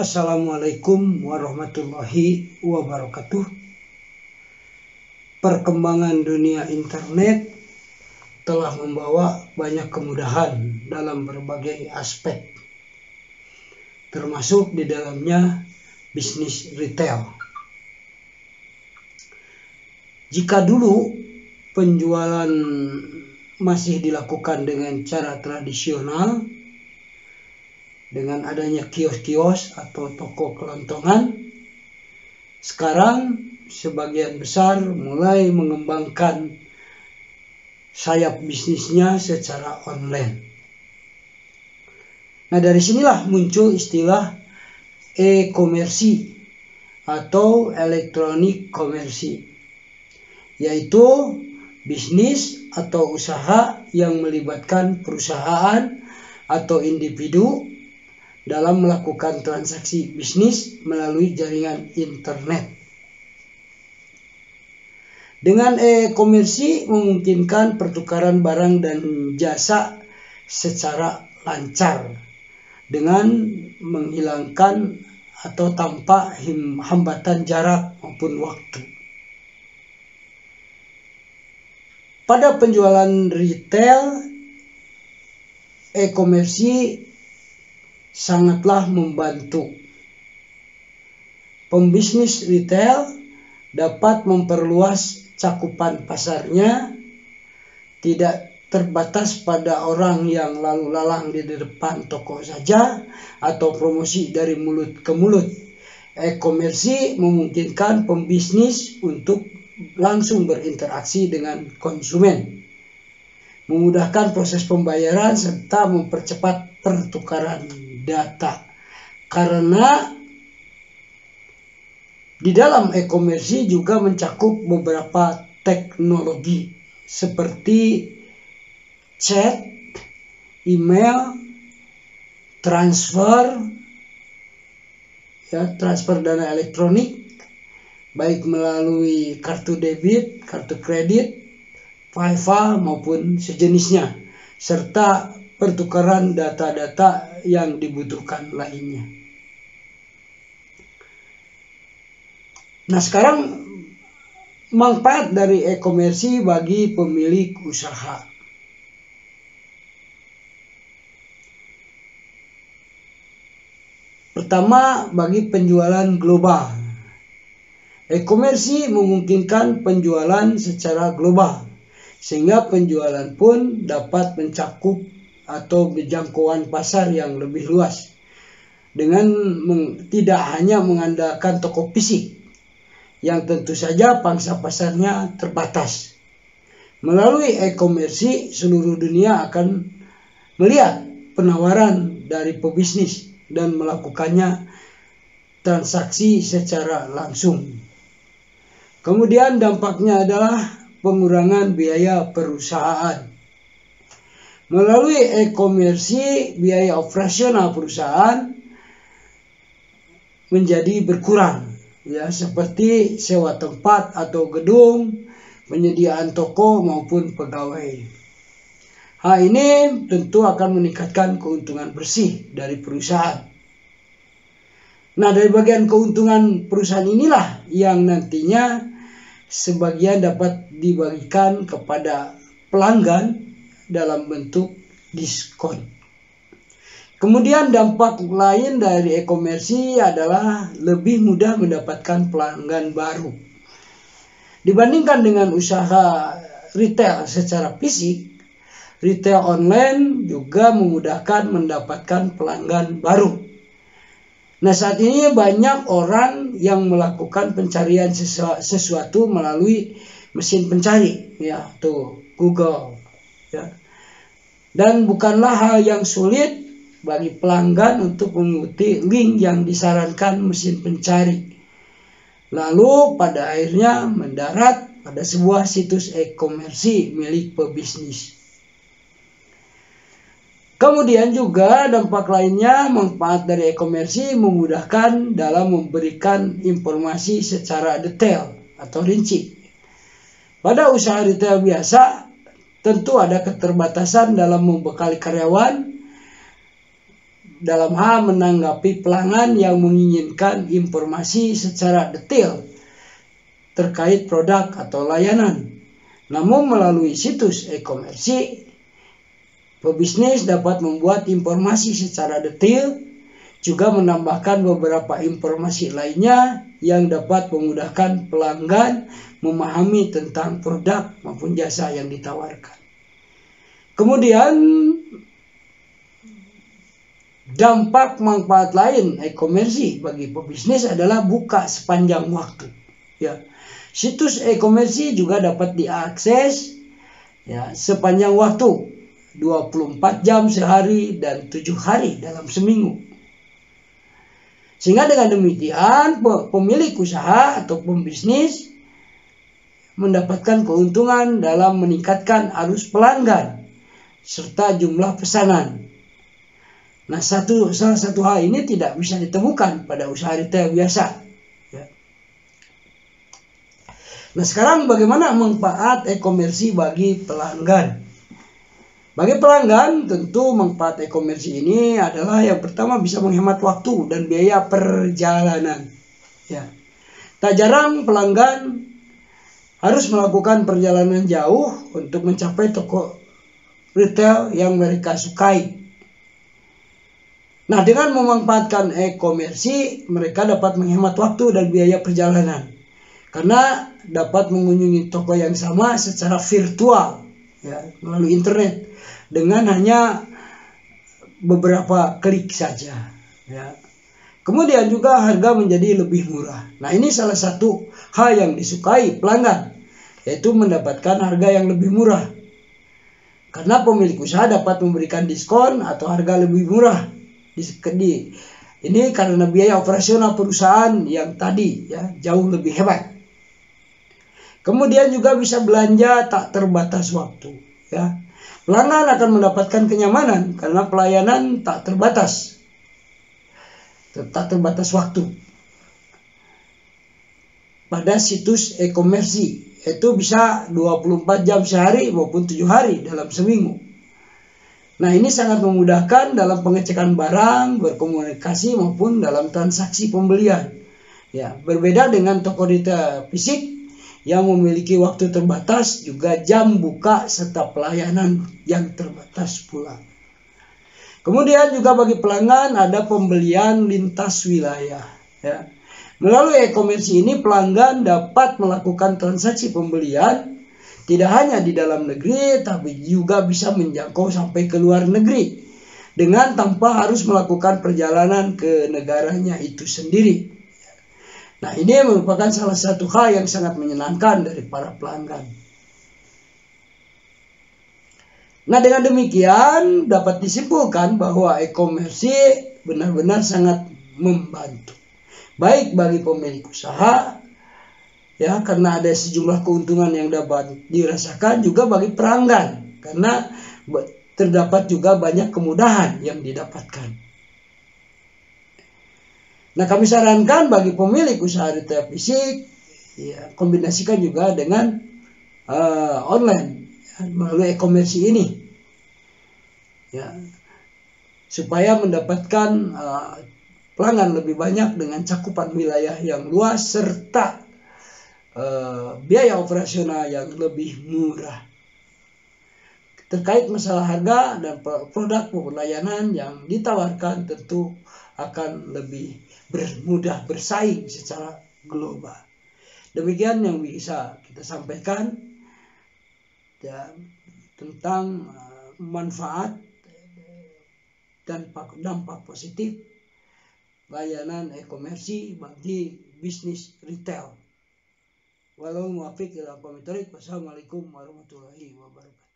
Assalamualaikum warahmatullahi wabarakatuh. Perkembangan dunia internet telah membawa banyak kemudahan dalam berbagai aspek, termasuk di dalamnya bisnis retail. Jika dulu penjualan masih dilakukan dengan cara tradisional, dengan adanya kios-kios atau toko kelontongan, sekarang sebagian besar mulai mengembangkan sayap bisnisnya secara online. Nah, dari sinilah muncul istilah e-komersi atau elektronik komersi, yaitu bisnis atau usaha yang melibatkan perusahaan atau individu dalam melakukan transaksi bisnis melalui jaringan internet. Dengan e-komersi memungkinkan pertukaran barang dan jasa secara lancar dengan menghilangkan atau tanpa hambatan jarak maupun waktu. Pada penjualan retail, e-komersi sangatlah membantu. Pembisnis retail dapat memperluas cakupan pasarnya, tidak terbatas pada orang yang lalu lalang di depan toko saja atau promosi dari mulut ke mulut. E-komersi memungkinkan pembisnis untuk langsung berinteraksi dengan konsumen, memudahkan proses pembayaran serta mempercepat pertukaran data. Karena di dalam e-komersi juga mencakup beberapa teknologi seperti chat, email, transfer dana elektronik, baik melalui kartu debit, kartu kredit, PayPal maupun sejenisnya, serta pertukaran data-data yang dibutuhkan lainnya. Nah, sekarang manfaat dari e-komersi bagi pemilik usaha. Pertama, bagi penjualan global. E-komersi memungkinkan penjualan secara global, sehingga penjualan pun dapat mencakup atau jangkauan pasar yang lebih luas dengan tidak hanya mengandalkan toko fisik yang tentu saja pangsa pasarnya terbatas. Melalui e-komersi, seluruh dunia akan melihat penawaran dari pebisnis dan melakukannya transaksi secara langsung. Kemudian dampaknya adalah pengurangan biaya perusahaan. Melalui e-komersi, biaya operasional perusahaan menjadi berkurang, seperti sewa tempat atau gedung, penyediaan toko maupun pegawai. Hal ini tentu akan meningkatkan keuntungan bersih dari perusahaan. Nah, dari bagian keuntungan perusahaan inilah yang nantinya sebagian dapat dibagikan kepada pelanggan dalam bentuk diskon. Kemudian dampak lain dari e-komersi adalah lebih mudah mendapatkan pelanggan baru. Dibandingkan dengan usaha retail secara fisik, retail online juga memudahkan mendapatkan pelanggan baru. Nah, saat ini banyak orang yang melakukan pencarian sesuatu melalui mesin pencari, tuh Google. Dan bukanlah hal yang sulit bagi pelanggan untuk mengikuti link yang disarankan mesin pencari, lalu pada akhirnya mendarat pada sebuah situs e-komersi milik pebisnis. Kemudian juga dampak lainnya, manfaat dari e-komersi memudahkan dalam memberikan informasi secara detail atau rinci. Pada usaha retail biasa, tentu ada keterbatasan dalam membekali karyawan dalam hal menanggapi pelanggan yang menginginkan informasi secara detail terkait produk atau layanan. Namun melalui situs e-komersi, pebisnis dapat membuat informasi secara detail, juga menambahkan beberapa informasi lainnya yang dapat memudahkan pelanggan memahami tentang produk maupun jasa yang ditawarkan. Kemudian dampak manfaat lain e-komersi bagi pebisnis adalah buka sepanjang waktu. Ya, situs e-komersi juga dapat diakses ya sepanjang waktu, 24 jam sehari dan 7 hari dalam seminggu. Sehingga dengan demikian pemilik usaha atau pembisnis mendapatkan keuntungan dalam meningkatkan arus pelanggan serta jumlah pesanan. Nah, salah satu hal ini tidak bisa ditemukan pada usaha retail biasa. Ya. Nah, sekarang bagaimana manfaat e-komersi bagi pelanggan? Bagi pelanggan, tentu manfaat e-komersi ini adalah yang pertama bisa menghemat waktu dan biaya perjalanan. Ya. Tak jarang pelanggan harus melakukan perjalanan jauh untuk mencapai toko retail yang mereka sukai. Nah, dengan memanfaatkan e-komersi, mereka dapat menghemat waktu dan biaya perjalanan. Karena dapat mengunjungi toko yang sama secara virtual, ya, melalui internet, dengan hanya beberapa klik saja. Ya. Kemudian juga harga menjadi lebih murah. Nah, ini salah satu hal yang disukai pelanggan, yaitu mendapatkan harga yang lebih murah. Karena pemilik usaha dapat memberikan diskon atau harga lebih murah. Ini karena biaya operasional perusahaan yang tadi ya jauh lebih hebat. Kemudian juga bisa belanja tak terbatas waktu. Ya. Pelanggan akan mendapatkan kenyamanan karena pelayanan tak terbatas waktu pada situs e-komersi. Itu bisa 24 jam sehari maupun 7 hari dalam seminggu. Nah, ini sangat memudahkan dalam pengecekan barang, berkomunikasi maupun dalam transaksi pembelian. Ya, berbeda dengan toko retail fisik yang memiliki waktu terbatas, juga jam buka serta pelayanan yang terbatas pula. Kemudian juga bagi pelanggan ada pembelian lintas wilayah. Ya. Melalui e-komersi ini pelanggan dapat melakukan transaksi pembelian tidak hanya di dalam negeri, tapi juga bisa menjangkau sampai ke luar negeri dengan tanpa harus melakukan perjalanan ke negaranya itu sendiri. Nah, ini merupakan salah satu hal yang sangat menyenangkan dari para pelanggan. Nah, dengan demikian dapat disimpulkan bahwa e-komersi benar-benar sangat membantu, baik bagi pemilik usaha, ya, karena ada sejumlah keuntungan yang dapat dirasakan, juga bagi pelanggan karena terdapat juga banyak kemudahan yang didapatkan. Nah, kami sarankan bagi pemilik usaha retail fisik, ya, kombinasikan juga dengan online ya, melalui e-komersi ini, ya, supaya mendapatkan pelanggan lebih banyak dengan cakupan wilayah yang luas serta biaya operasional yang lebih murah. Terkait masalah harga dan produk maupun layanan yang ditawarkan tentu akan lebih mudah bersaing secara global. Demikian yang bisa kita sampaikan ya, tentang manfaat dan dampak positif layanan e-komersi bagi bisnis retail. Walau muafiq ila qomitorik. Wassalamualaikum warahmatullahi wabarakatuh.